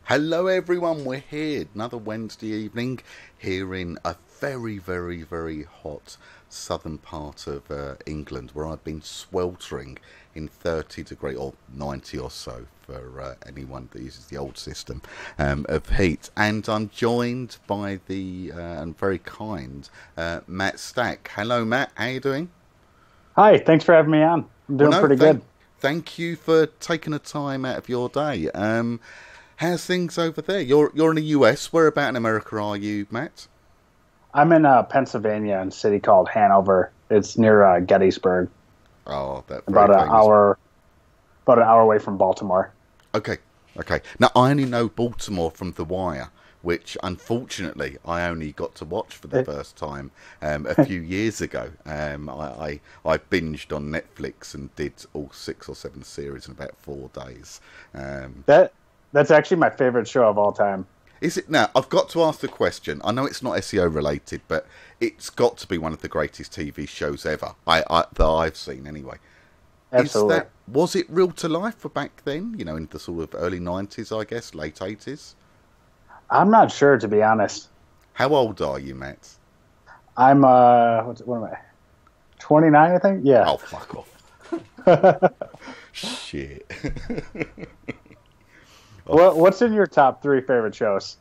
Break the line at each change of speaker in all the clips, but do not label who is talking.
Hello everyone, we're here another Wednesday evening here in a very, very, very hot southern part of England where I've been sweltering in 30 degree or 90 or so for anyone that uses the old system of heat. And I'm joined by the and very kind Matt Stack. Hello Matt, how you doing?
Hi, thanks for having me on. I'm doing pretty good.
Thank you for taking the time out of your day. How's things over there? You're in the US. Where about in America are you, Matt?
I'm in Pennsylvania, in a city called Hanover. It's near Gettysburg,
Oh, that very
about an
famous.
hour away from Baltimore.
Okay, okay. Now I only know Baltimore from The Wire, which unfortunately I only got to watch for the first time a few years ago. I binged on Netflix and did all 6 or 7 series in about 4 days.
That's actually my favorite show of all time.
Is it now? I've got to ask the question. I know it's not SEO related, but it's got to be one of the greatest TV shows ever. That I've seen anyway.
Absolutely.
Was it real to life for back then? You know, in the sort of early 90s, I guess, late 80s.
I'm not sure, to be honest.
How old are you, Matt?
I'm what am I? 29, I think. Yeah.
Oh, fuck off. Shit.
What's in your top 3 favorite shows?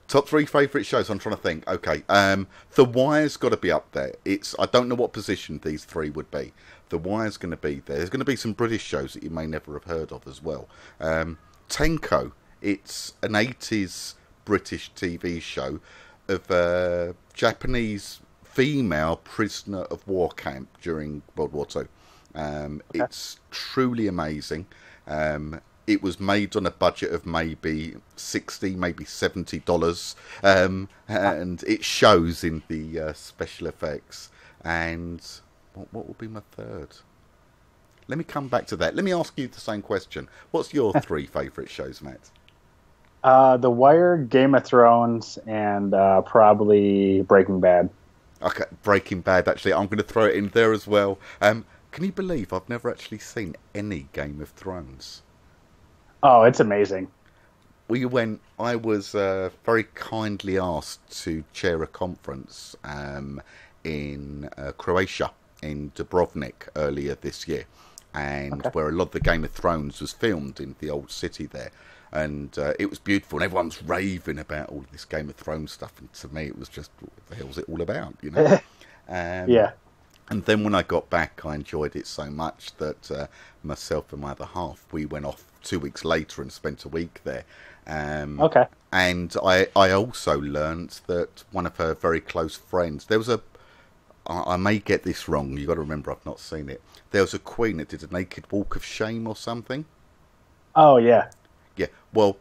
Top 3 favourite shows. I'm trying to think. Okay, The Wire's got to be up there. I don't know what position these 3 would be. The Wire's going to be there. There's going to be some British shows that you may never have heard of as well. Tenko. It's an 80s British TV show of a Japanese female prisoner of war camp during World War Two. It's truly amazing. It was made on a budget of maybe $60, maybe $70, and it shows in the special effects. And what would be my third? Let me come back to that. Let me ask you the same question. What's your 3 favourite shows, Matt?
The Wire, Game of Thrones, and probably Breaking Bad.
Okay, Breaking Bad. Actually, I'm going to throw it in there as well. Can you believe I've never actually seen any Game of Thrones?
Oh, it's amazing.
I was very kindly asked to chair a conference in Croatia, in Dubrovnik, earlier this year, and where a lot of the Game of Thrones was filmed in the old city there. And it was beautiful, and everyone's raving about all this Game of Thrones stuff. And to me, it was just, what the hell's it all about, you know?
Yeah.
And then when I got back, I enjoyed it so much that myself and my other half, we went off 2 weeks later and spent a week there.
Okay.
And I also learnt that one of her very close friends, I may get this wrong, you've got to remember I've not seen it. There was a queen that did a naked walk of shame or something.
Oh, yeah.
Yeah, well,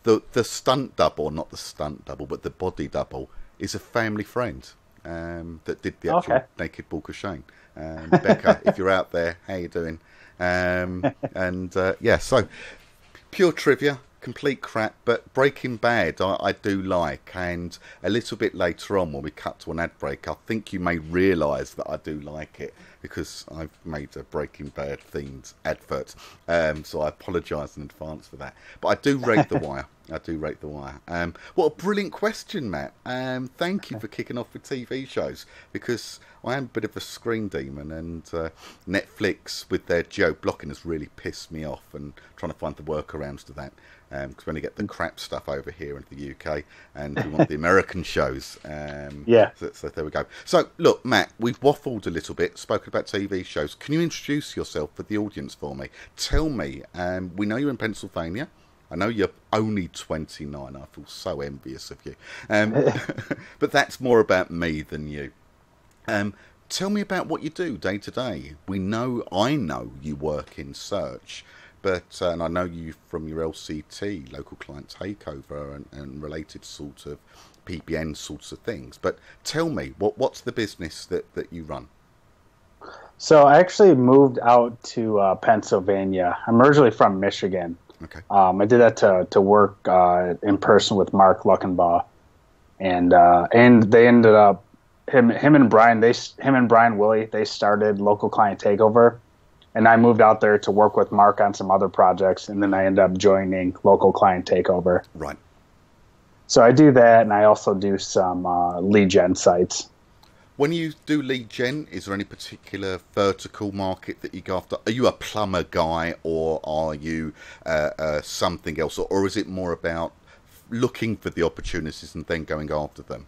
the stunt double, not the stunt double, but the body double, is a family friend that did the actual naked walk of shame. Becca, if you're out there, how you doing? Yeah, so pure trivia, complete crap, but Breaking Bad I do like, and a little bit later on when we cut to an ad break, I think you may realise that I do like it because I've made a Breaking Bad themed advert, so I apologise in advance for that. But I do rate The Wire. I do rate The Wire. What a brilliant question, Matt. Thank you for kicking off with TV shows, because I am a bit of a screen demon, and Netflix with their geo-blocking has really pissed me off, and trying to find the workarounds to that. Because we only get the crap stuff over here in the UK, and we want the American shows.
Yeah.
So there we go. So, look, Matt, we've waffled a little bit, spoken about TV shows. Can you introduce yourself for the audience for me? Tell me, we know you're in Pennsylvania. I know you're only 29. I feel so envious of you. But that's more about me than you. Tell me about what you do day to day. I know you work in search, but and I know you from your LCT, local client takeover, and related sort of PBN sorts of things. But tell me, what's the business that you run?
So I actually moved out to Pennsylvania. I'm originally from Michigan.
Okay.
I did that to work in person with Mark Luckenbaugh, and they ended up him and Brian Willie. They started local client takeover, and I moved out there to work with Mark on some other projects, and then I ended up joining local client takeover.
Right.
So I do that, and I also do some lead gen sites.
When you do lead gen, is there any particular vertical market that you go after? Are you a plumber guy, or are you something else, or is it more about looking for the opportunities and then going after them?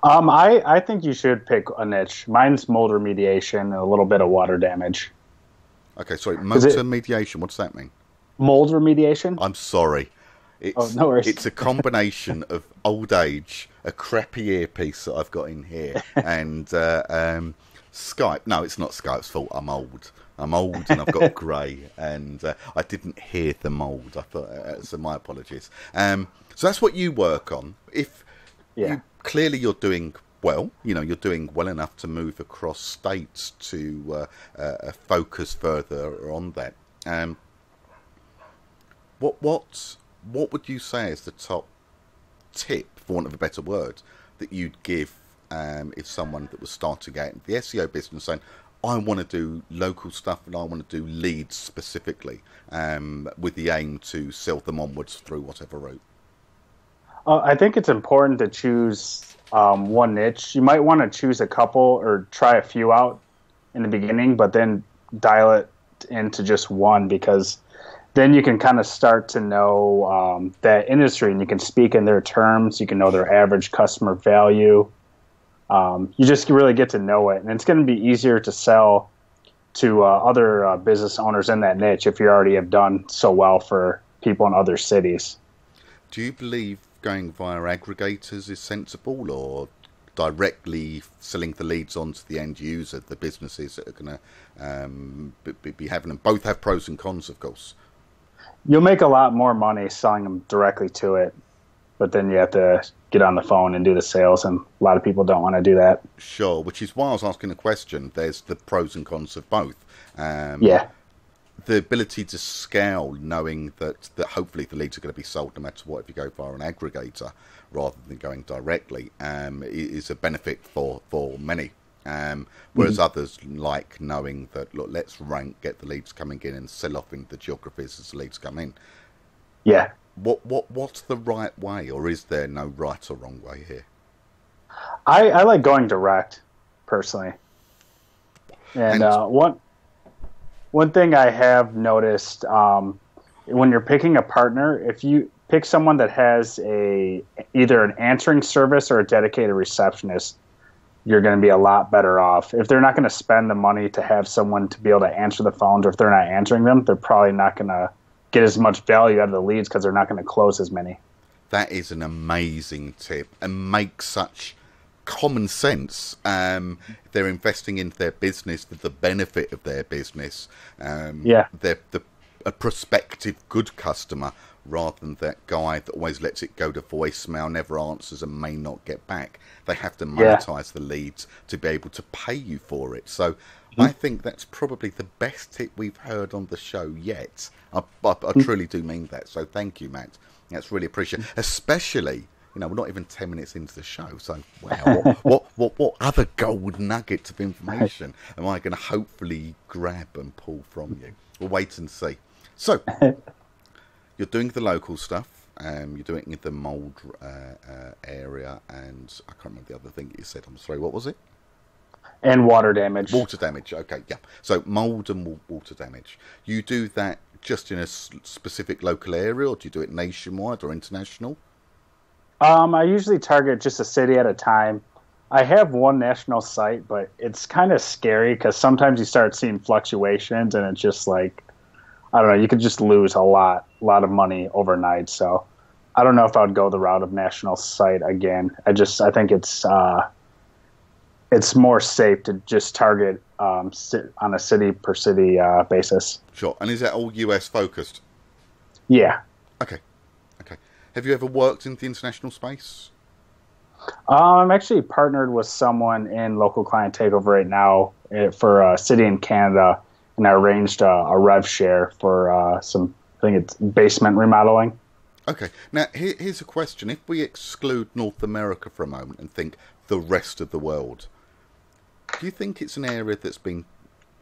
I think you should pick a niche. Mine's mold remediation and a little bit of water damage.
Okay, sorry,
Is
motor
it
mediation. What does that mean?
mold remediation?
I'm sorry.
Oh, no worries.
It's a combination of old age, a crappy earpiece that I've got in here, and Skype. No, it's not Skype's fault. I'm old. I'm old and I've got grey, and I didn't hear the mould. I thought so. My apologies. So that's what you work on. If
Yeah.
you clearly you're doing well, you're doing well enough to move across states to focus further on that. What would you say is the top tip, for want of a better word, that you'd give if someone that was starting out in the SEO business saying, I want to do local stuff and I want to do leads specifically, with the aim to sell them onwards through whatever route?
I think it's important to choose one niche. You might want to choose a couple or try a few out in the beginning, but then dial it into just one, because then you can kind of start to know that industry, and you can speak in their terms. You can know their average customer value. You just really get to know it, and it's going to be easier to sell to other business owners in that niche if you already have done so well for people in other cities.
Do you believe going via aggregators is sensible, or directly selling the leads on to the end user, the businesses that are going to be having them? Both have pros and cons, of course.
You'll make a lot more money selling them directly to it, but then you have to get on the phone and do the sales, and a lot of people don't want to do that.
Sure, which is why I was asking the question. There's the pros and cons of both.
Yeah.
The ability to scale, knowing that hopefully the leads are going to be sold no matter what if you go via an aggregator rather than going directly, is a benefit for many. Whereas others like knowing that, look, let's rank, get the leads coming in and sell off in the geographies as the leads come in.
Yeah.
What's the right way, or is there no right or wrong way here?
I like going direct, personally. And one thing I have noticed, when you're picking a partner, if you pick someone that has either an answering service or a dedicated receptionist, you're going to be a lot better off. If they're not going to spend the money to have someone to be able to answer the phones, or if they're not answering them, they're probably not going to get as much value out of the leads, because they're not going to close as many.
That is an amazing tip and makes such common sense. They're investing into their business for the benefit of their business. They're a prospective good customer, rather than that guy that always lets it go to voicemail, never answers, and may not get back. They have to monetize the leads to be able to pay you for it. So I think that's probably the best tip we've heard on the show yet. I truly do mean that. So thank you, Matt. That's really appreciated. Especially, we're not even 10 minutes into the show. So, wow, what other gold nuggets of information am I going to hopefully grab and pull from you? We'll wait and see. So, you're doing the local stuff. You're doing it in the mould area, and I can't remember the other thing you said. I'm sorry, what was it?
And water damage.
Water damage, okay, yeah. So mould and water damage. You do that just in a specific local area, or do you do it nationwide or international?
I usually target just a city at a time. I have one national site, but it's kind of scary because sometimes you start seeing fluctuations, and it's just like, I don't know, you could just lose a lot of money overnight. So I don't know if I would go the route of national site again. I think it's more safe to just target on a city per city basis.
Sure. And is that all US focused?
Yeah.
Okay. Have you ever worked in the international space?
I'm actually partnered with someone in local client takeover right now for a city in Canada, and I arranged a rev share for I think it's basement remodeling.
Okay. Now, here's a question. If we exclude North America for a moment and think the rest of the world, do you think it's an area that's been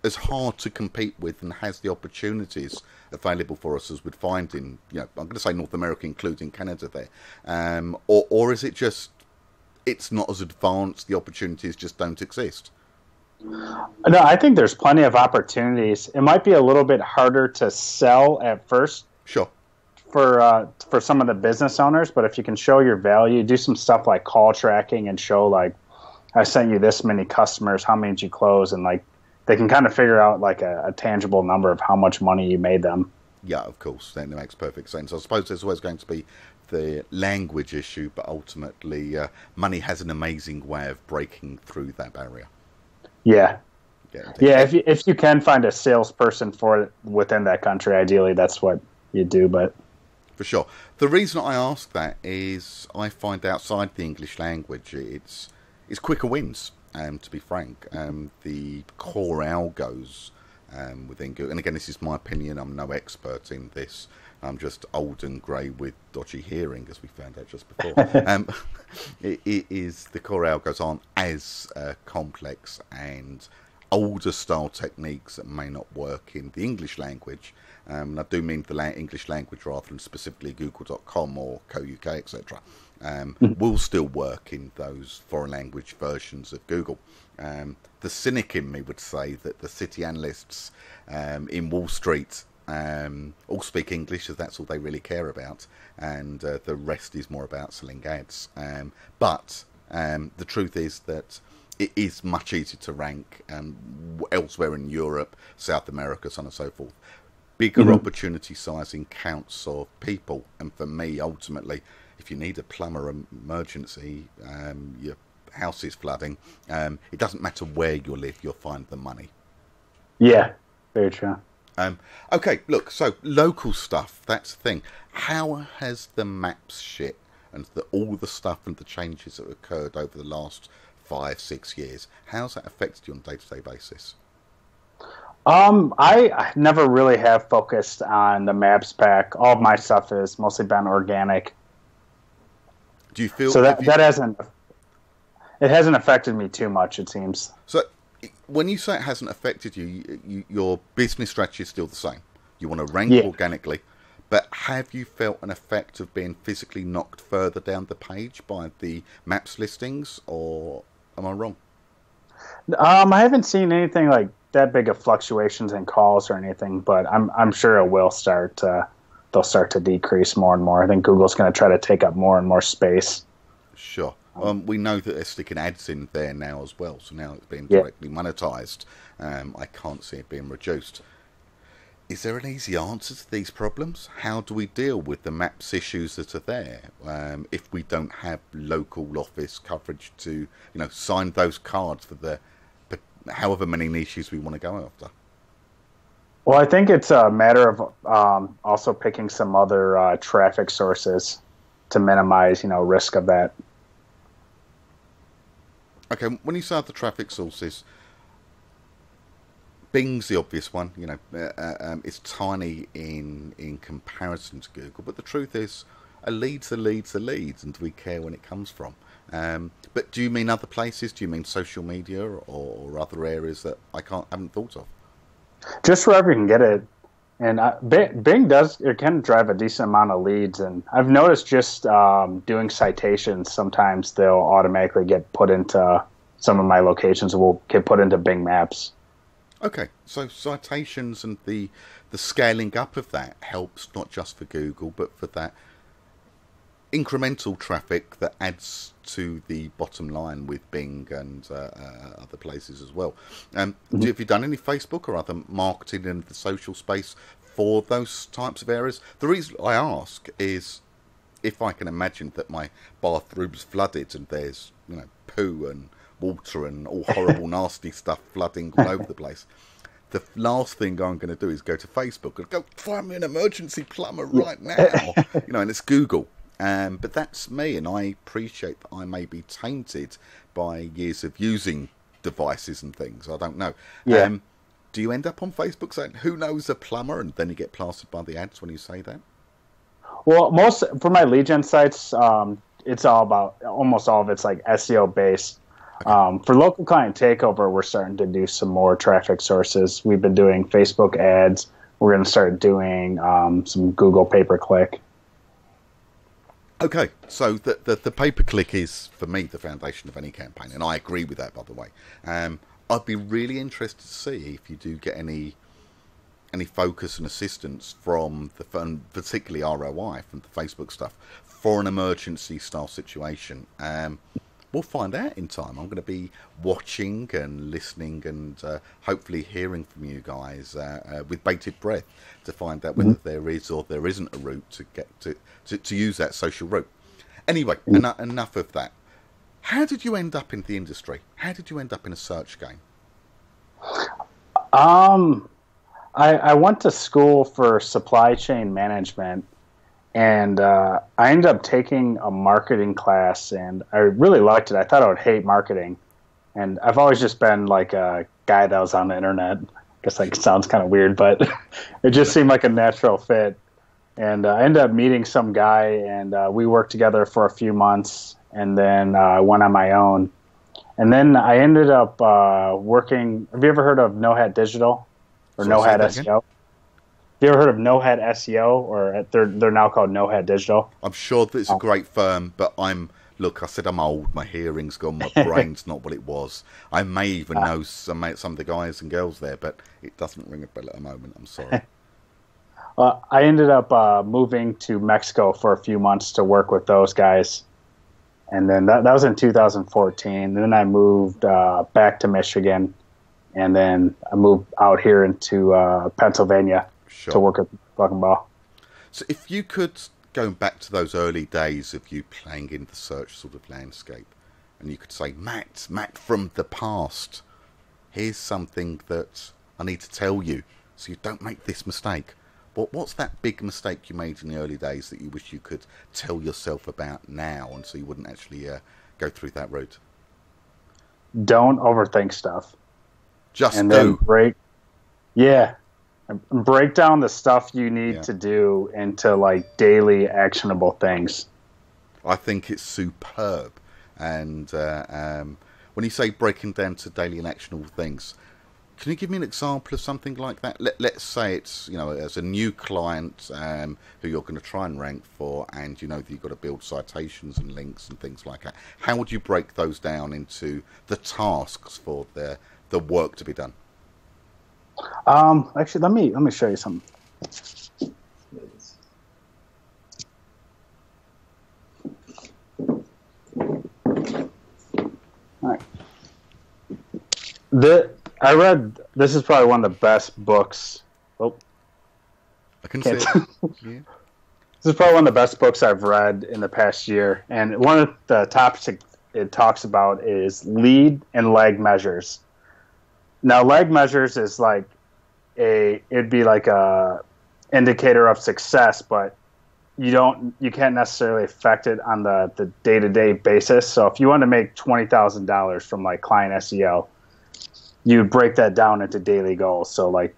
as hard to compete with and has the opportunities available for us as we'd find in, I'm going to say North America, including Canada there, or is it just it's not as advanced, the opportunities just don't exist?
No, I think there's plenty of opportunities. It might be a little bit harder to sell at first.
Sure.
For some of the business owners, but if you can show your value, do some stuff like call tracking and show like, I sent you this many customers, how many did you close, and like they can kind of figure out like a tangible number of how much money you made them.
Yeah, of course, that makes perfect sense. I suppose there's always going to be the language issue, but ultimately money has an amazing way of breaking through that barrier.
Yeah. If you can find a salesperson for it within that country, ideally that's what you do, but
for sure. The reason I ask that is I find outside the English language, it's quicker wins. To be frank, the core algos within Google, and again, this is my opinion. I'm no expert in this. I'm just old and grey with dodgy hearing, as we found out just before. It is the core algos aren't as complex, and older style techniques that may not work in the English language. And I do mean the English language rather than specifically google.com or co.uk, etc. Will still work in those foreign language versions of Google. The cynic in me would say that the city analysts in Wall Street all speak English, as that's all they really care about, and the rest is more about selling ads. But the truth is that it is much easier to rank elsewhere in Europe, South America, so on and so forth. Bigger opportunity size in counts of people, and for me, ultimately, if you need a plumber emergency, your house is flooding, it doesn't matter where you live, you'll find the money.
Yeah, very true.
Okay, look, so local stuff, that's the thing. How has the maps shit and all the stuff and the changes that have occurred over the last 5-6 years, how's that affected you on a day-to-day basis?
I never really have focused on the maps pack. All of my stuff has mostly been organic.
Do you feel
so that hasn't affected me too much, it seems.
So when you say it hasn't affected you, your business strategy is still the same. You want to rank organically, but have you felt an effect of being physically knocked further down the page by the maps listings, or am I wrong?
I haven't seen anything like that big of fluctuations in calls or anything, but I'm sure it will start. They'll start to decrease more and more. I think Google's going to try to take up more and more space.
Sure. We know that they're sticking ads in there now as well, so now it's being directly monetized. I can't see it being reduced. Is there an easy answer to these problems? How do we deal with the maps issues that are there if we don't have local office coverage to, sign those cards for the however many niches we want to go after?
Well, I think it's a matter of also picking some other traffic sources to minimize, risk of that.
Okay, when you say the traffic sources, Bing's the obvious one. It's tiny in comparison to Google, but the truth is, a lead's a lead's a lead, and do we care when it comes from? But do you mean other places? Do you mean social media or other areas that I haven't thought of?
Just wherever you can get it. And Bing can drive a decent amount of leads. And I've noticed just doing citations, sometimes they'll automatically get put into some of my locations will get put into Bing Maps.
Okay, so citations and the scaling up of that helps not just for Google, but for that incremental traffic that adds to the bottom line with Bing and other places as well. Have you done any Facebook or other marketing in the social space for those types of areas? The reason I ask is if I can imagine that my bathroom's flooded and there's poo and water and all horrible nasty stuff flooding all over the place, the last thing I'm going to do is go to Facebook and go, find me an emergency plumber right now. And it's Google. But that's me, and I appreciate that I may be tainted by years of using devices and things. I don't know.
Yeah.
Do you end up on Facebook saying, who knows a plumber, and then you get plastered by the ads when you say that?
Well, for my lead gen sites, it's almost all of it's like SEO based.
Okay.
For local client takeover, we're starting to do some more traffic sources. We've been doing Facebook ads. We're going to start doing some Google pay-per-click.
Okay, so the pay-per-click is, for me, the foundation of any campaign, and I agree with that, by the way. I'd be really interested to see if you do get any focus and assistance from the fund, particularly ROI from the Facebook stuff, for an emergency style situation. We'll find out in time. I'm going to be watching and listening and hopefully hearing from you guys with bated breath to find out whether there is or there isn't a route to get to use that social route. Anyway, enough of that. How did you end up in the industry? How did you end up in a search game?
I went to school for supply chain management, and I ended up taking a marketing class, and I really liked it. I thought I would hate marketing, and I've always just been like a guy that was on the internet. I guess that sounds kind of weird, but it just seemed like a natural fit. And I ended up meeting some guy, and we worked together for a few months, and then I went on my own. And then I ended up working. Have you ever heard of No Hat Digital or No Hat SEO? Have you ever heard of No Hat SEO, or they're now called No Hat Digital?
I'm sure that it's a great firm, but look, I said I'm old. My hearing's gone. My brain's not what it was. I may even know some of the guys and girls there, but it doesn't ring a bell at the moment. I'm sorry.
I ended up moving to Mexico for a few months to work with those guys. And then that was in 2014. Then I moved back to Michigan. And then I moved out here into Pennsylvania to work at Luckenbaugh.
So if you could go back to those early days of you playing in the search sort of landscape, and you could say, Matt from the past, here's something that I need to tell you so you don't make this mistake. What's that big mistake you made in the early days that you wish you could tell yourself about now, and so you wouldn't actually go through that route?
Don't overthink stuff.
Then
break down the stuff you need to do into like daily actionable things.
I think it's superb. And when you say breaking down to daily and actionable things, can you give me an example of something like that? Let's say it's, as a new client who you're going to try and rank for, and you know that you've got to build citations and links and things like that. How would you break those down into the tasks for the work to be done?
Actually, let me show you something. All right. This is probably one of the best books. Oh,
I can see it. Yeah.
This is probably one of the best books I've read in the past year. And one of the topics it talks about is lead and lag measures. Now, lag measures is like it'd be like a indicator of success, but you can't necessarily affect it on the day-to-day basis. So if you want to make $20,000 from like client SEO, you would break that down into daily goals. So like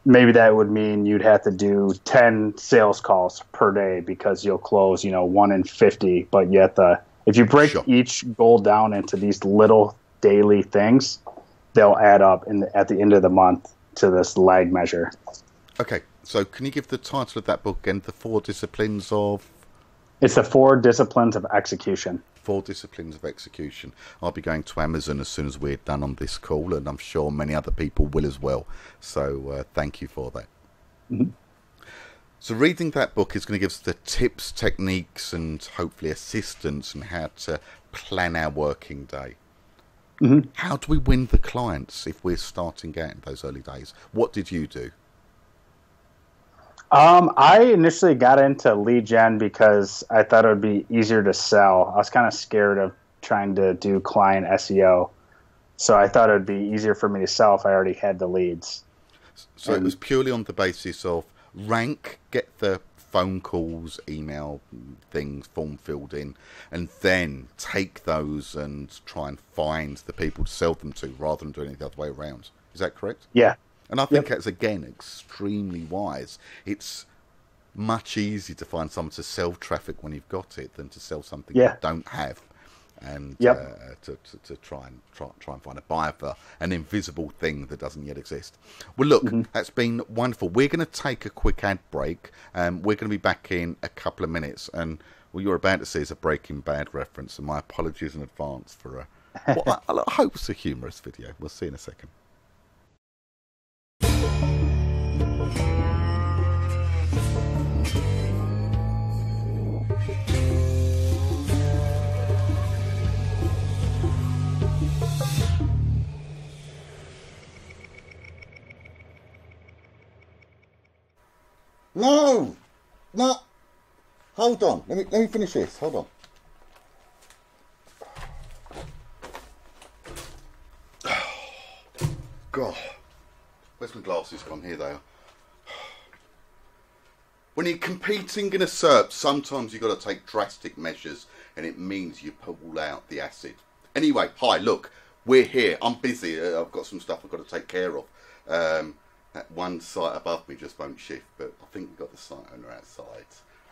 maybe that would mean you'd have to do 10 sales calls per day because you'll close, 1 in 50. But if you break each goal down into these little daily things, they'll add up at the end of the month to this lag measure.
Okay, so can you give the title of that book again? The 4 disciplines of...
It's the 4 disciplines of execution.
4 disciplines of execution. I'll be going to Amazon as soon as we're done on this call, and I'm sure many other people will as well. So thank you for that. Mm-hmm. So reading that book is going to give us the tips, techniques, and hopefully assistance on how to plan our working day. Mm-hmm. How do we win the clients if we're starting out in those early days? What did you do?
I initially got into lead gen because I thought it would be easier to sell. I was kind of scared of trying to do client SEO. So I thought it would be easier for me to sell if I already had the leads.
So it was purely on the basis of rank, get the phone calls, email things, form filled in, and then take those and try and find the people to sell them to rather than doing it the other way around. Is that correct?
Yeah.
And I think that's, again, extremely wise. It's much easier to find someone to sell traffic when you've got it than to sell something you don't have. and
Yep.
to try and find a buyer for an invisible thing that doesn't yet exist. Well, look, that's been wonderful. We're going to take a quick ad break. We're going to be back in a couple of minutes, and what you're about to see is a Breaking Bad reference, and my apologies in advance for what I hope it's a humorous video. We'll see in a second. No, hold on. Let me finish this. Hold on. God, where's my glasses gone? Here they are. When you're competing in a SERP, sometimes you've got to take drastic measures, and it means you pull out the acid. Anyway, hi, look, we're here. I'm busy. I've got some stuff I've got to take care of. That one site above me just won't shift, but I think we've got the site owner outside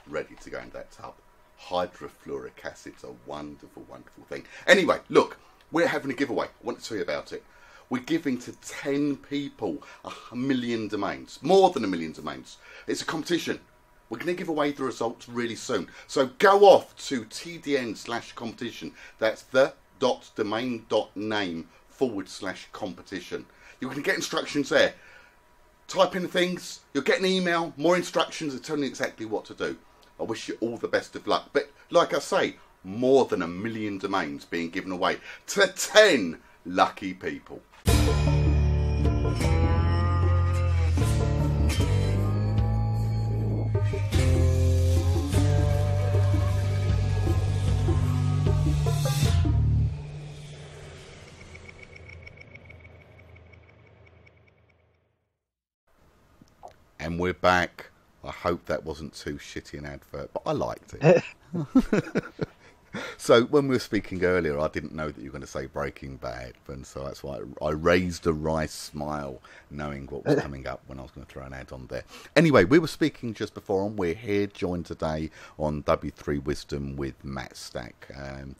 ready to go into that tub. Hydrofluoric acid's a wonderful, wonderful thing. Anyway, look, we're having a giveaway. I want to tell you about it. We're giving to 10 people 1 million domains, more than 1 million domains. It's a competition. We're going to give away the results really soon. So go off to tdn/competition. That's the.domain.name/competition. You can get instructions there. Type in the things, you'll get an email, more instructions and telling you exactly what to do. I wish you all the best of luck. But like I say, more than 1 million domains being given away to 10 lucky people. And we're back. I hope that wasn't too shitty an advert, but I liked it. So when we were speaking earlier, I didn't know that you were going to say Breaking Bad, and so that's why I raised a wry smile, knowing what was coming up when I was going to throw an ad on there. Anyway, we were speaking just before, and we're here joined today on W3 Wisdom with Matt Stack.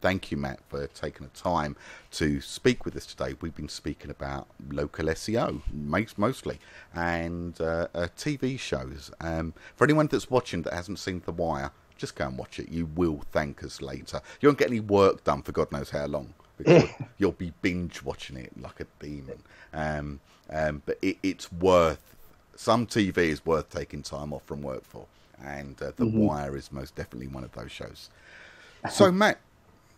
Thank you, Matt, for taking the time to speak with us today. We've been speaking about local SEO, mostly, and TV shows. For anyone that's watching that hasn't seen The Wire, just go and watch it. You will thank us later. You won't get any work done for God knows how long, because you'll be binge watching it like a demon. But it's worth, some TV is worth taking time off from work for, and The Wire is most definitely one of those shows. So Matt,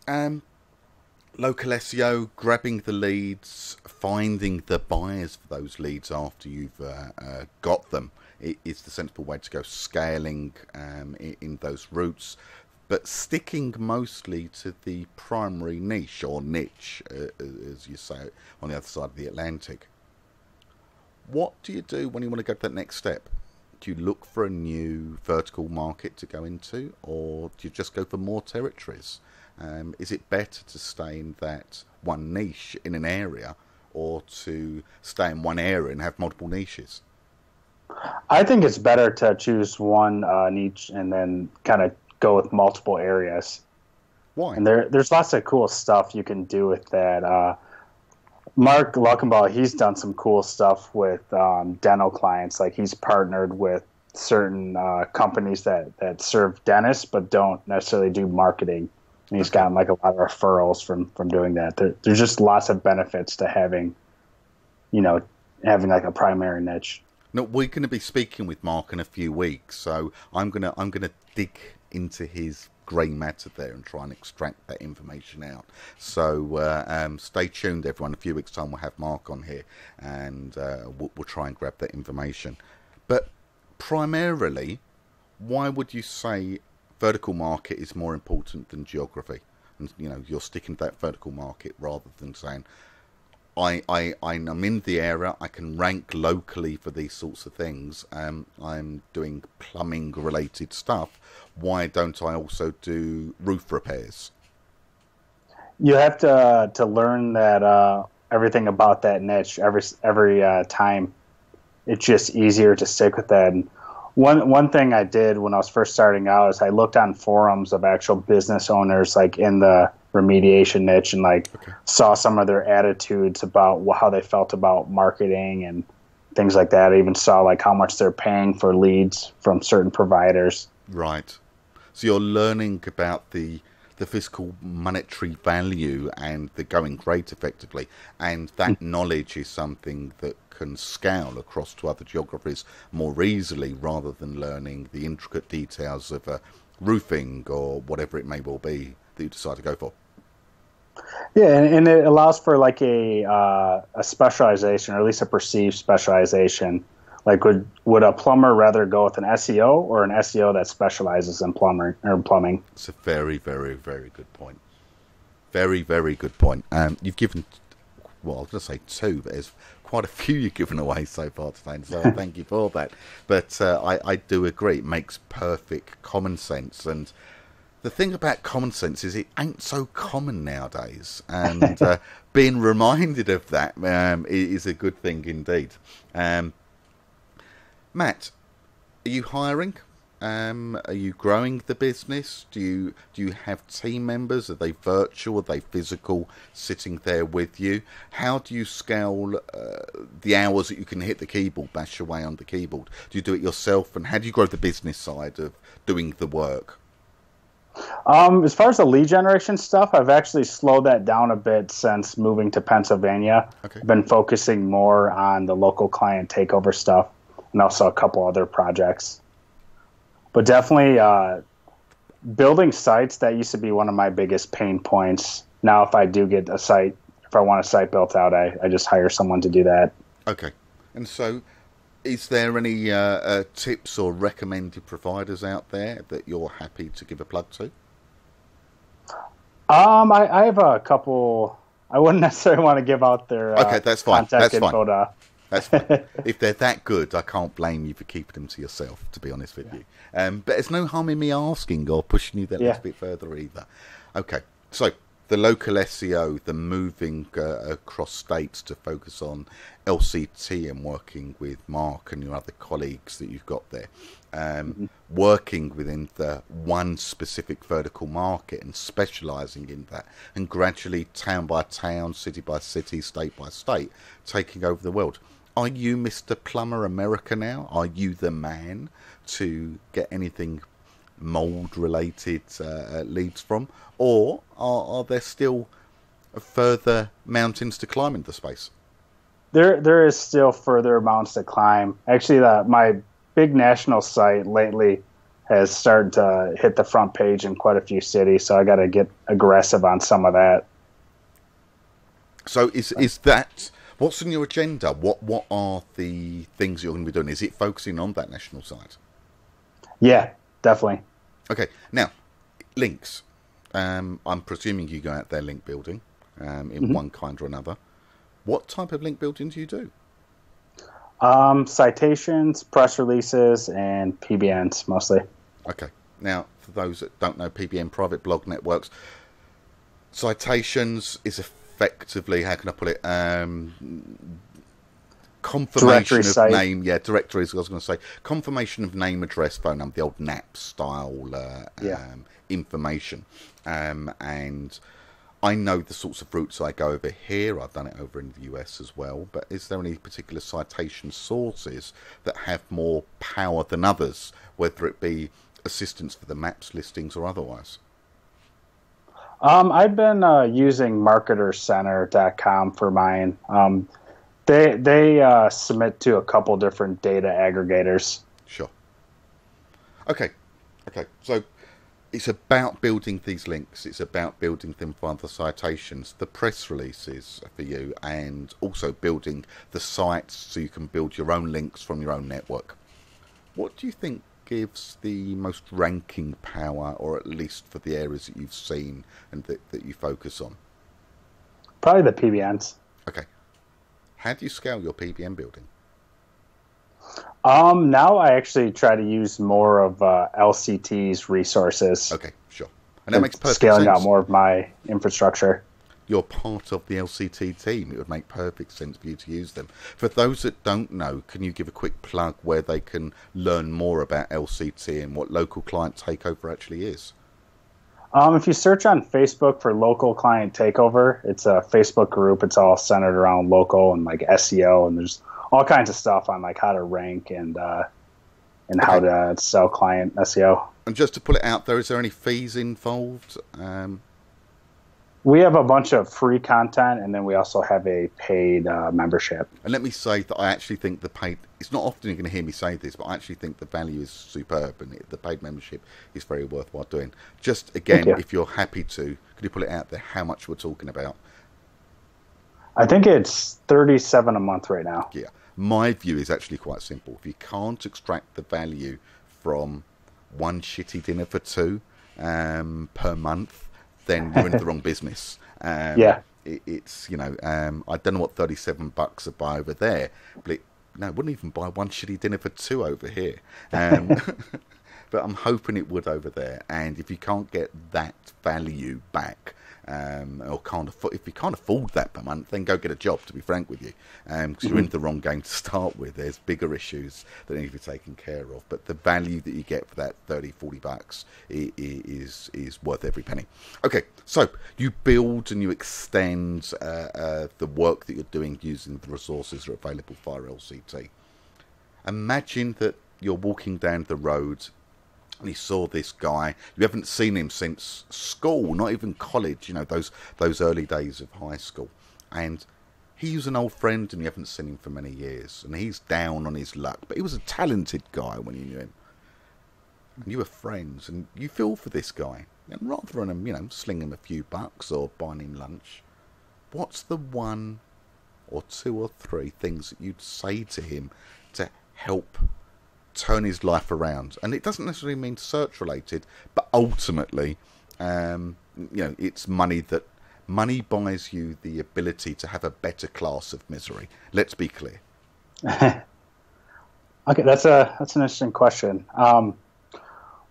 local SEO, grabbing the leads, finding the buyers for those leads after you've got them, it's the sensible way to go, scaling in those routes, but sticking mostly to the primary niche, or niche, as you say, on the other side of the Atlantic. What do you do when you want to go to that next step? Do you look for a new vertical market to go into, or do you just go for more territories? Is it better to stay in that one niche in an area, or to stay in one area and have multiple niches?
I think it's better to choose one niche and then kind of go with multiple areas.
Why?
And there's lots of cool stuff you can do with that. Mark Luckenbaugh, he's done some cool stuff with dental clients. Like, he's partnered with certain companies that serve dentists but don't necessarily do marketing. And he's gotten like a lot of referrals from doing that. There's just lots of benefits to having like a primary niche.
No, we're going to be speaking with Mark in a few weeks, so I'm gonna dig into his grey matter there and try and extract that information out. So stay tuned, everyone. In a few weeks' time, we'll have Mark on here, and we'll try and grab that information. But primarily, why would you say vertical market is more important than geography? And you're sticking to that vertical market rather than saying, I'm in the area, I can rank locally for these sorts of things, I'm doing plumbing related stuff, why don't I also do roof repairs?
You have to learn that everything about that niche every time. It's just easier to stick with that. And one thing I did when I was first starting out is I looked on forums of actual business owners, like in the remediation niche and like
Okay.
saw some of their attitudes about how they felt about marketing and things like that. I even saw like how much they're paying for leads from certain providers.
Right. So you're learning about the physical monetary value and the going rate effectively, and that knowledge is something that can scale across to other geographies more easily rather than learning the intricate details of roofing or whatever it may well be that you decide to go for.
Yeah, and it allows for like a specialization, or at least a perceived specialization. Like, would a plumber rather go with an SEO or an SEO that specializes in plumbing?
It's a very, very, very good point. Very, very good point. You've given, well, I was going to say two, but there's quite a few you've given away so far today, so thank you for that. But I do agree, it makes perfect common sense. And the thing about common sense is it ain't so common nowadays. And being reminded of that is a good thing indeed. Matt, are you hiring? Are you growing the business? Do you have team members? Are they virtual? Are they physical, sitting there with you? How do you scale the hours that you can hit the keyboard, bash away on the keyboard? Do you do it yourself? And how do you grow the business side of doing the work?
As far as the lead generation stuff, I've actually slowed that down a bit since moving to Pennsylvania.
Okay.
I've been focusing more on the local client takeover stuff and also a couple other projects. But definitely building sites, that used to be one of my biggest pain points. Now if I do get a site, if I want a site built out, I just hire someone to do that.
Okay. And so is there any tips or recommended providers out there that you're happy to give a plug to?
I have a couple. I wouldn't necessarily want to give out their
okay, that's fine.
contact
That's
info.
fine. That's fine. If they're that good, I can't blame you for keeping them to yourself, to be honest with you. But there's no harm in me asking or pushing you that little bit further either. Okay, so the local SEO, the moving across states to focus on LCT and working with Mark and your other colleagues that you've got there, working within the one specific vertical market and specialising in that, and gradually town by town, city by city, state by state, taking over the world. Are you Mr. Plumber America now? Are you the man to get anything mould related leads from, or are there still further mountains to climb in the space?
There is still further amounts to climb. Actually, my big national site lately has started to hit the front page in quite a few cities, so I got to get aggressive on some of that.
So is that what's on your agenda? What are the things you're going to be doing? Is it focusing on that national site?
Yeah, definitely.
Okay, now links. I'm presuming you go out there link building in one kind or another. What type of link building do you do?
Citations, press releases, and PBNs mostly.
Okay. Now, for those that don't know, PBN, private blog networks, citations is effectively, how can I put it, confirmation
Directory
of
site.
name. Yeah, directories, I was going to say. Confirmation of name, address, phone number, the old NAP style information. And I know the sorts of routes I go over here. I've done it over in the US as well. But is there any particular citation sources that have more power than others, whether it be assistance for the maps, listings, or otherwise?
I've been using marketercenter.com for mine. They submit to a couple different data aggregators.
Sure. Okay. So it's about building these links. It's about building them for the citations, the press releases for you, and also building the sites so you can build your own links from your own network. What do you think gives the most ranking power, or at least for the areas that you've seen and that you focus on?
Probably the PBNs.
Okay. How do you scale your PBN building?
Now I actually try to use more of LCT's resources.
Okay, sure. And that makes perfect
scaling
sense.
out more of my infrastructure.
You're part of the LCT team. It would make perfect sense for you to use them. For those that don't know, can you give a quick plug where they can learn more about LCT and what local client takeover actually is?
If you search on Facebook for local client takeover, it's a Facebook group. It's all centered around local and like SEO, and there's all kinds of stuff on like how to rank and how to sell client SEO.
And just to pull it out there, is there any fees involved?
We have a bunch of free content, and then we also have a paid membership.
And let me say that I actually think the paid, it's not often you're going to hear me say this, but I actually think the value is superb, and the paid membership is very worthwhile doing. Just, again, if you're happy to, could you pull it out there how much we're talking about?
I think it's $37 a month right now.
Yeah. My view is actually quite simple. If you can't extract the value from one shitty dinner for two per month, then you're in the wrong business. It's, you know, I don't know what $37 a buy over there, but it wouldn't even buy one shitty dinner for two over here. But I'm hoping it would over there. And if you can't get that value back, or if you can't afford that per month, then go get a job, to be frank with you, because you're in the wrong game to start with. There's bigger issues that need to be taken care of, but the value that you get for that $30-40 is worth every penny. Okay, so you build and you extend the work that you're doing using the resources that are available via LCT. Imagine that you're walking down the road and you saw this guy. You haven't seen him since school, not even college, you know, those early days of high school. And he's an old friend and you haven't seen him for many years. And he's down on his luck. But he was a talented guy when you knew him. And you were friends and you feel for this guy. And rather than, you know, sling him a few bucks or buying him lunch, what's the one or two or three things that you'd say to him to help turn his life around? And it doesn't necessarily mean search related, but ultimately, you know, it's money buys you the ability to have a better class of misery. Let's be clear.
Okay, that's an interesting question.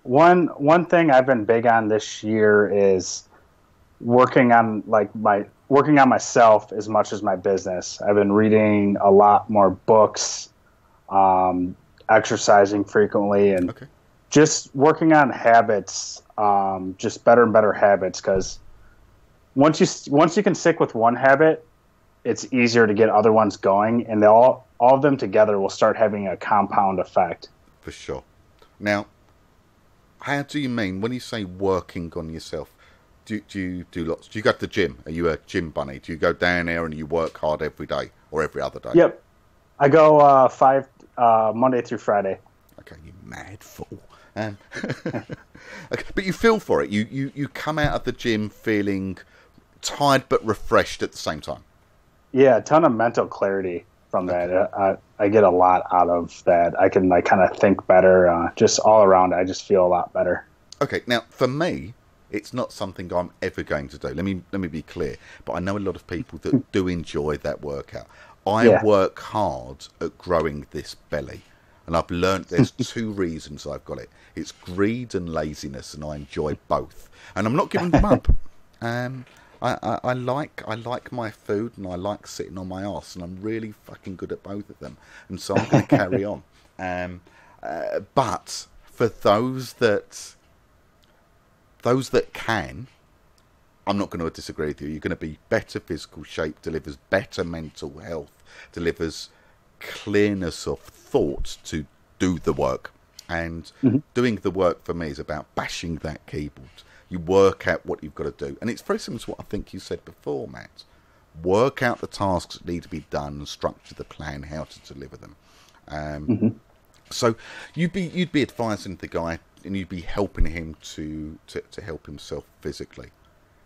One thing I've been big on this year is working on myself as much as my business. I've been reading a lot more books, exercising frequently, and just working on habits, just better and better habits. Because once you can stick with one habit, it's easier to get other ones going, and all of them together will start having a compound effect.
For sure. Now, how do you mean when you say working on yourself? Do you do lots? Do you go to the gym? Are you a gym bunny? Do you go down there and you work hard every day or every other day?
Yep, I go 5 Monday through Friday.
Okay, you mad fool. Okay, but you feel for it. You come out of the gym feeling tired but refreshed at the same time.
Yeah, a ton of mental clarity from that. I get a lot out of that. I can kind of think better. Just all around, I just feel a lot better. Okay,
now for me, it's not something I'm ever going to do. Let me be clear. But I know a lot of people that do enjoy that workout. I work hard at growing this belly. And I've learnt there's two reasons I've got it. It's greed and laziness, and I enjoy both. And I'm not giving them up. I like my food, and I like sitting on my arse, and I'm really fucking good at both of them. And so I'm going to carry on. But for those that can, I'm not going to disagree with you. You're going to be better physical shape, delivers better mental health, delivers clearness of thought to do the work. And doing the work for me is about bashing that keyboard. You work out what you've got to do. And it's very similar to what I think you said before, Matt. Work out the tasks that need to be done and structure the plan how to deliver them. So you'd be advising the guy, and you'd be helping him to help himself physically.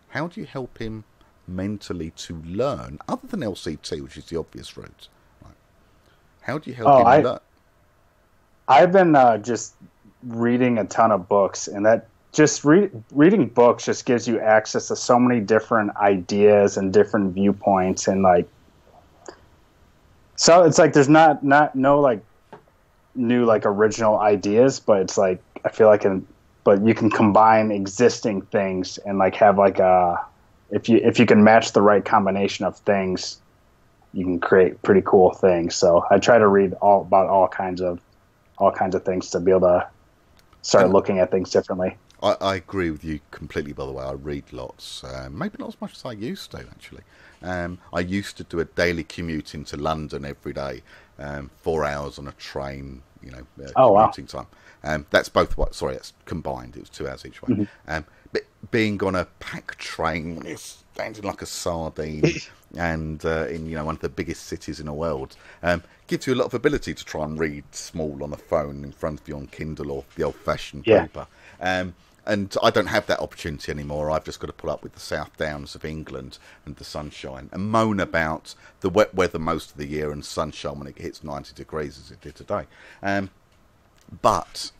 How do you help him mentally to learn, other than LCT, which is the obvious route? Right? How do you help him learn?
I've been just reading a ton of books, and that just reading books just gives you access to so many different ideas and different viewpoints, and so it's like there's no new original ideas, but it's like I feel like but you can combine existing things and have if you can match the right combination of things, you can create pretty cool things. So I try to read about all kinds of things to be able to start looking at things differently.
I agree with you completely, by the way. I read lots. Maybe not as much as I used to, actually. I used to do a daily commute into London every day, 4 hours on a train,
Oh wow.
commuting time. That's both what, sorry, that's combined. It was 2 hours each way.
Hmm.
But being on a packed train, when you're standing like a sardine, and in one of the biggest cities in the world, gives you a lot of ability to try and read small on a phone in front of you on Kindle or the old-fashioned
Yeah.
paper. And I don't have that opportunity anymore. I've just got to put up with the South Downs of England and the sunshine and moan about the wet weather most of the year and sunshine when it hits 90 degrees as it did today. But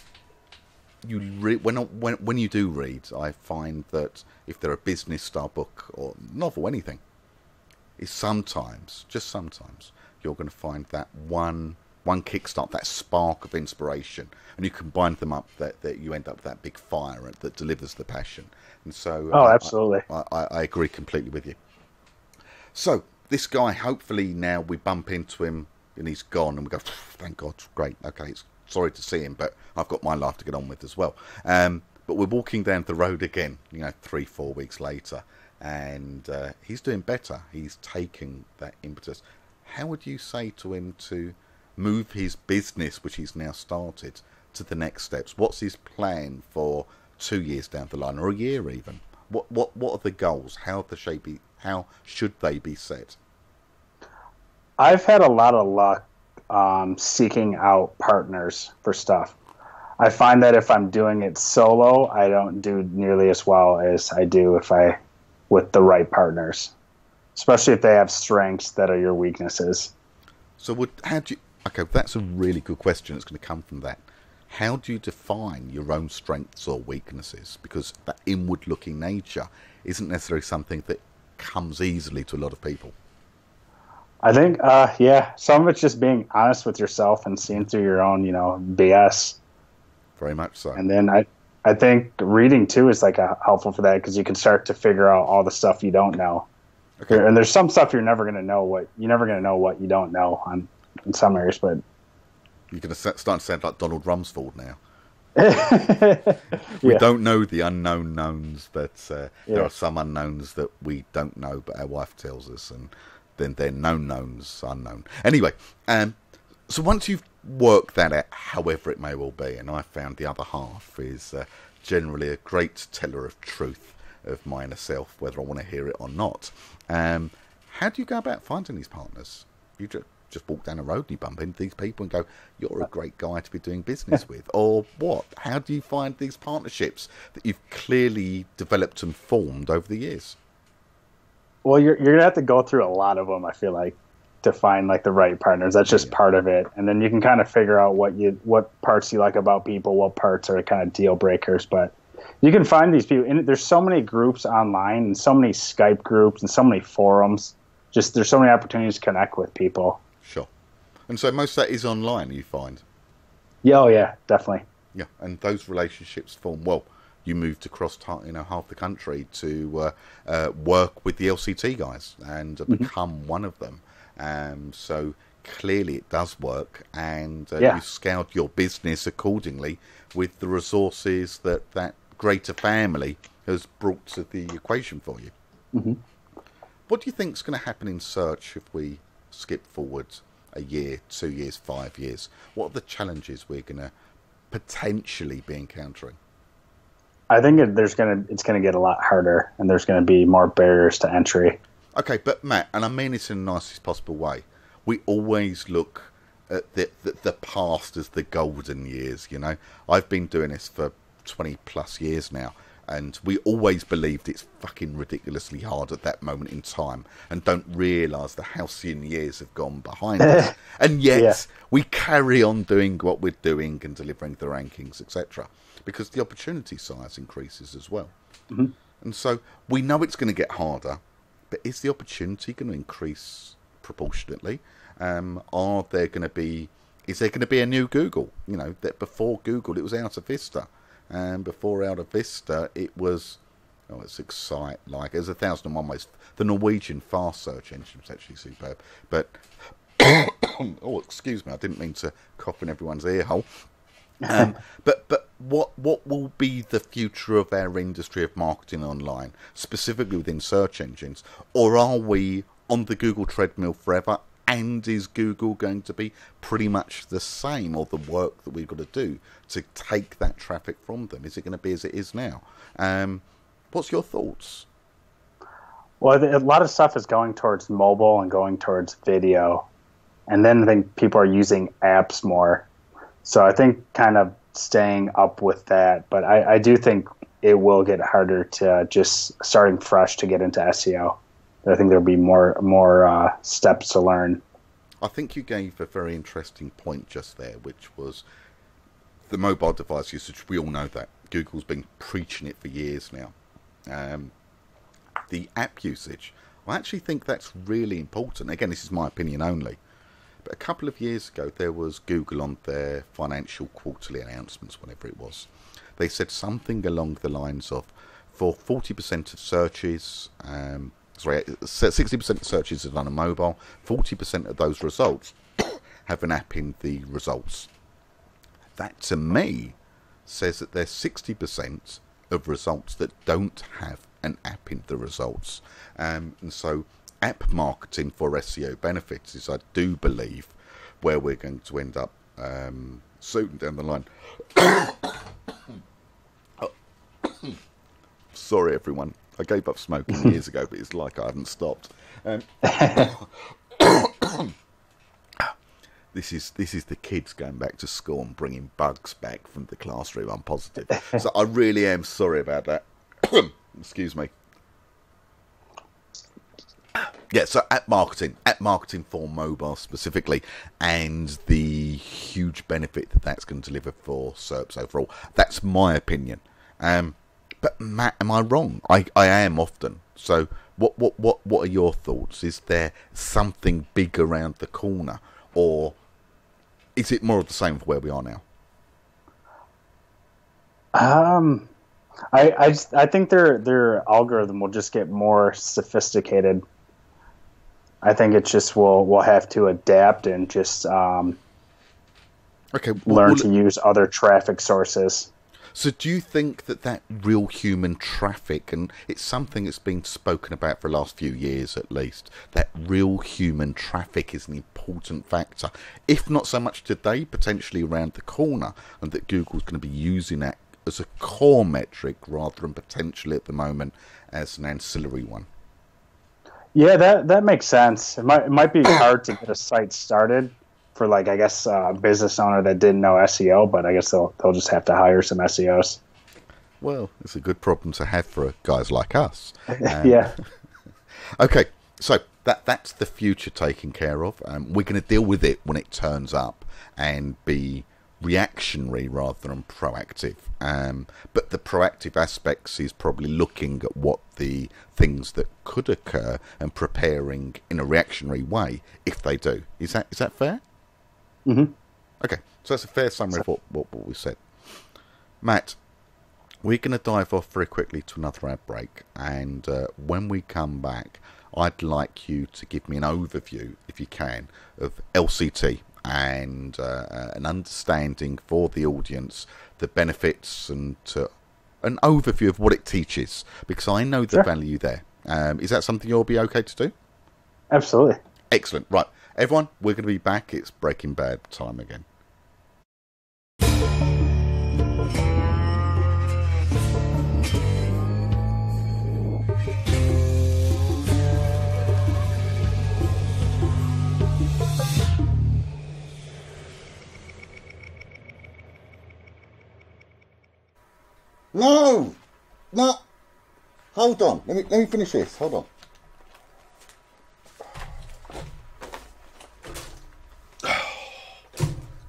when you do read, I find that if they're a business style book or novel, anything, is sometimes, just sometimes, you're going to find that one kickstart, that spark of inspiration, and you combine them up, that you end up with that big fire that delivers the passion. And so,
Oh, absolutely.
I agree completely with you. So this guy, hopefully now we bump into him and he's gone, and we go, thank God, great, okay, it's sorry to see him, but I've got my life to get on with as well. But we're walking down the road again, 3-4 weeks later, and he's doing better. He's taking that impetus. How would you say to him to move his business, which he's now started, to the next steps? What's his plan for 2 years down the line, or a year even? What are the goals? How should they be set?
I've had a lot of luck seeking out partners for stuff. I find that if I'm doing it solo, I don't do nearly as well as I do with the right partners, especially if they have strengths that are your weaknesses.
So okay, that's a really good question that's going to come from that. How do you define your own strengths or weaknesses? Because that inward-looking nature isn't necessarily something that comes easily to a lot of people.
I think, some of it's just being honest with yourself and seeing through your own, BS.
Very much so.
And then I think reading too is helpful for that, because you can start to figure out all the stuff you don't know.
Okay.
And there's some stuff you're never going to know what you don't know in some areas, but
You're going to start to sound like Donald Rumsfeld now.
yeah.
We don't know the unknown knowns, but there are some unknowns that we don't know, but our wife tells us, and then they're known knowns unknown. Anyway, so once you've worked that out, however it may well be, and I found the other half is generally a great teller of truth of my inner self, whether I want to hear it or not. How do you go about finding these partners? You just walk down the road and you bump into these people and go, you're a great guy to be doing business with, or what? How do you find these partnerships that you've clearly developed and formed over the years?
Well, you're gonna have to go through a lot of them, I feel like, to find the right partners. That's just part of it, and then you can kind of figure out what parts you like about people, what parts are kind of deal breakers. But you can find these people, and there's so many groups online, and so many Skype groups, and so many forums. Just there's so many opportunities to connect with people.
Sure. And so most of that is online, you find?
Yeah, oh yeah, definitely.
Yeah, and those relationships form. Well, you moved across half the country to work with the LCT guys and become one of them. So clearly it does work, and you scaled your business accordingly with the resources that greater family has brought to the equation for you.
Mm-hmm.
What do you think is going to happen in search if we skip forward a year, 2 years, 5 years? What are the challenges we're going to potentially be encountering?
I think it's gonna get a lot harder, and there's gonna be more barriers to entry.
Okay, but Matt, and I mean it in the nicest possible way, we always look at the past as the golden years, I've been doing this for 20 plus years now, and we always believed it's fucking ridiculously hard at that moment in time, and don't realise the halcyon years have gone behind us. And yet, we carry on doing what we're doing and delivering the rankings, etc., because the opportunity size increases as well.
Mm-hmm.
And so we know it's going to get harder, but is the opportunity going to increase proportionately? Is there going to be a new Google? That before Google it was Alta Vista, and before Alta Vista it was it's Excite, it was 1001 ways. The Norwegian fast search engine was actually superb, but oh, excuse me, I didn't mean to cough in everyone's ear hole. But what will be the future of our industry of marketing online, specifically within search engines? Or are we on the Google treadmill forever? And is Google going to be pretty much the same, or the work that we've got to do to take that traffic from them? Is it going to be as it is now? What's your thoughts?
Well, a lot of stuff is going towards mobile and going towards video. And then I think people are using apps more. So I think kind of staying up with that. But I do think it will get harder to just starting fresh to get into SEO. I think there'll be more steps to learn.
I think you gave a very interesting point just there, which was the mobile device usage. We all know that. Google's been preaching it for years now. The app usage, I actually think that's really important. Again, this is my opinion only. But a couple of years ago, there was Google on their financial quarterly announcements, whenever it was. They said something along the lines of, for 40% of searches, 60% of searches are done on mobile, 40% of those results have an app in the results. That, to me, says that there's 60% of results that don't have an app in the results. And so app marketing for SEO benefits is, I do believe, where we're going to end up soon down the line. Sorry, everyone. I gave up smoking years ago, but it's like I haven't stopped. This is the kids going back to school and bringing bugs back from the classroom. I'm positive. So I really am sorry about that. Excuse me. Yeah, so app marketing for mobile specifically, and the huge benefit that that's going to deliver for SERPs overall. That's my opinion. But Matt, am I wrong? I am often. So what are your thoughts? Is there something big around the corner, or is it more of the same for where we are now?
I think their algorithm will just get more sophisticated. I think it's just we'll have to adapt and just learn to use other traffic sources.
So do you think that real human traffic, and it's something that's been spoken about for the last few years at least, that real human traffic is an important factor, if not so much today, potentially around the corner, and that Google's going to be using that as a core metric rather than potentially at the moment as an ancillary one?
Yeah, that makes sense. It might be hard to get a site started for, like, I guess a business owner that didn't know SEO, but I guess they'll just have to hire some SEOs.
Well, it's a good problem to have for guys like us.
Yeah.
Okay, so that's the future taken care of. We're going to deal with it when it turns up and be reactionary rather than proactive. But the proactive aspects is probably looking at what the things that could occur and preparing in a reactionary way if they do. Is that fair?
Mm-hmm.
Okay, so that's a fair summary of what we said. Matt, we're going to dive off very quickly to another ad break, and when we come back, I'd like you to give me an overview, if you can, of LCT and an understanding for the audience, the benefits, and an overview of what it teaches, because I know the value there. Is that something you'll be okay to do?
Absolutely.
Excellent. Right, everyone, we're going to be back. It's Breaking Bad time again. No! Hold on. Let me finish this. Hold on.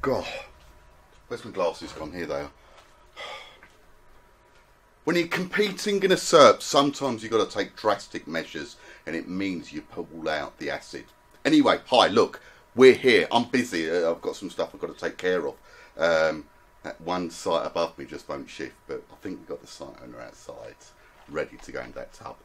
God. Where's my glasses gone? Here they are. When you're competing in a SERP, sometimes you've got to take drastic measures, and it means you pull out the acid. Anyway, hi, look. We're here. I'm busy. I've got some stuff I've got to take care of. That one site above me just won't shift, but I think we've got the site owner outside, ready to go in that tub.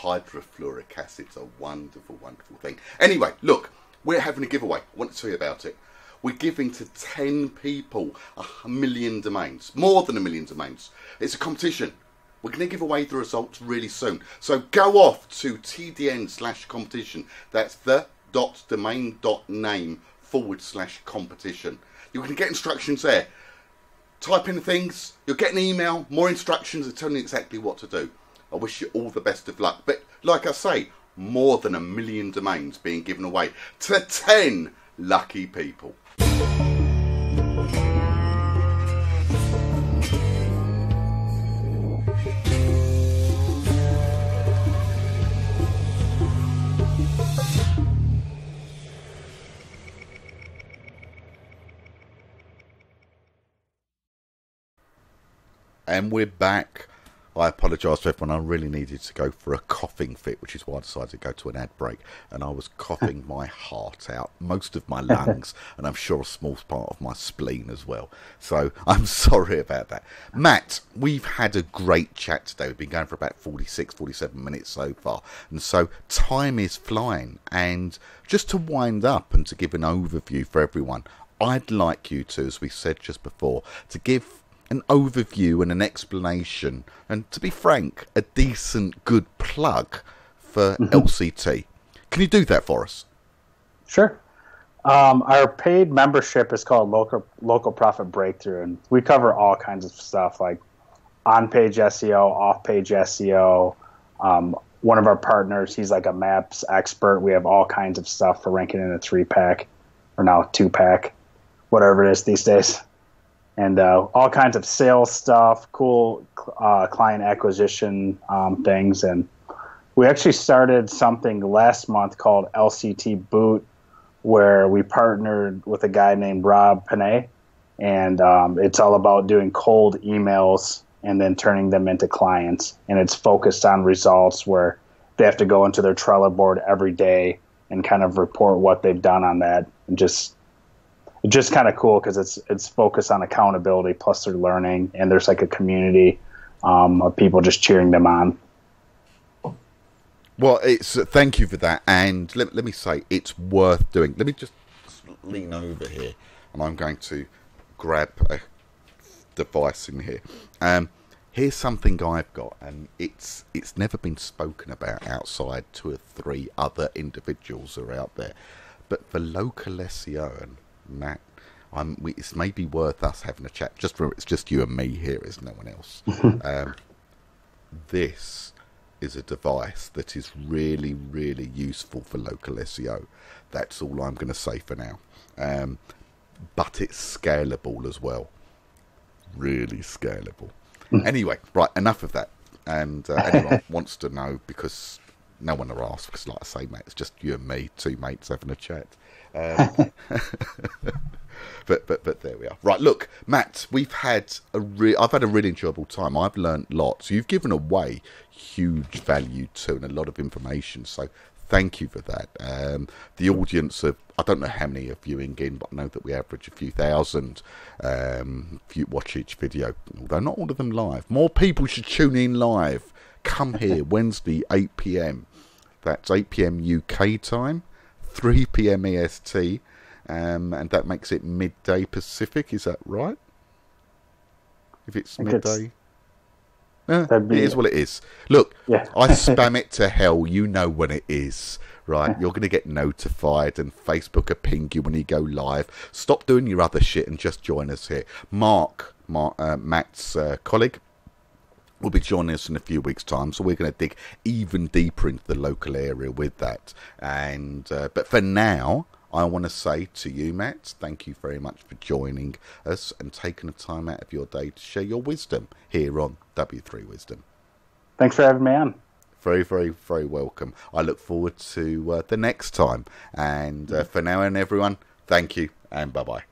Hydrofluoric acid's a wonderful, wonderful thing. Anyway, look, we're having a giveaway. I want to tell you about it. We're giving to 10 people 1,000,000 domains, more than 1,000,000 domains. It's a competition. We're going to give away the results really soon. So go off to tdn/competition. That's the.domain.name/competition. You're going to get instructions there. Type in the things, you'll get an email, more instructions and telling you exactly what to do. I wish you all the best of luck. But like I say, more than 1,000,000 domains being given away to 10 lucky people. And we're back. I apologise to everyone. I really needed to go for a coughing fit, which is why I decided to go to an ad break. And I was coughing my heart out, most of my lungs, and I'm sure a small part of my spleen as well. So I'm sorry about that. Matt, we've had a great chat today. We've been going for about 46, 47 minutes so far. And so time is flying. And just to wind up and to give an overview for everyone, I'd like you to, as we said just before, to give an overview and an explanation, and to be frank, a decent, good plug for LCT. Can you do that for us?
Sure. Our paid membership is called Local Profit Breakthrough, and we cover all kinds of stuff like on-page SEO, off-page SEO. One of our partners, he's like a maps expert. We have all kinds of stuff for ranking in a 3-pack, or now 2-pack, whatever it is these days. And all kinds of sales stuff, cool client acquisition things. And we actually started something last month called LCT Boot, where we partnered with a guy named Rob Panay. And it's all about doing cold emails and then turning them into clients. And it's focused on results where they have to go into their Trello board every day and kind of report what they've done on that. And just kind of cool because it's focused on accountability, plus they're learning, and there's like a community of people just cheering them on.
Well, it's thank you for that, and let me say it's worth doing. Let me just lean over here, and I'm going to grab a device in here. Here's something I've got, and it's never been spoken about outside 2 or 3 other individuals who are out there, but for local SEO, and Matt, it's maybe worth us having a chat. It's just you and me here, there's no one else. This is a device that is really, really useful for local SEO. That's all I'm going to say for now. But it's scalable as well. Really scalable. Anyway, right, enough of that. And anyone wants to know, because no one will ask, because like I say, Matt, it's just you and me, 2 mates having a chat. But there we are. Right, look, Matt, I've had a really enjoyable time. I've learned lots. You've given away huge value too, and a lot of information. So thank you for that. The audience I don't know how many are viewing in, but I know that we average a few thousand watch each video, although not all of them live. More people should tune in live. Come here Wednesday 8 p.m. That's 8 p.m. UK time, 3 p.m. EST, and that makes it midday Pacific. Is that right? If it's midday, it is what it is. Look, yeah. I spam it to hell. You know when it is, right? You're going to get notified, and Facebook will ping you when you go live. Stop doing your other shit and just join us here. Matt's colleague, will be joining us in a few weeks' time, so we're going to dig even deeper into the local area with that. And but for now, I want to say to you, Matt, thank you very much for joining us and taking the time out of your day to share your wisdom here on W3 Wisdom.
Thanks for having me on.
Very, very, very welcome. I look forward to the next time. And for now, and everyone, thank you and bye-bye.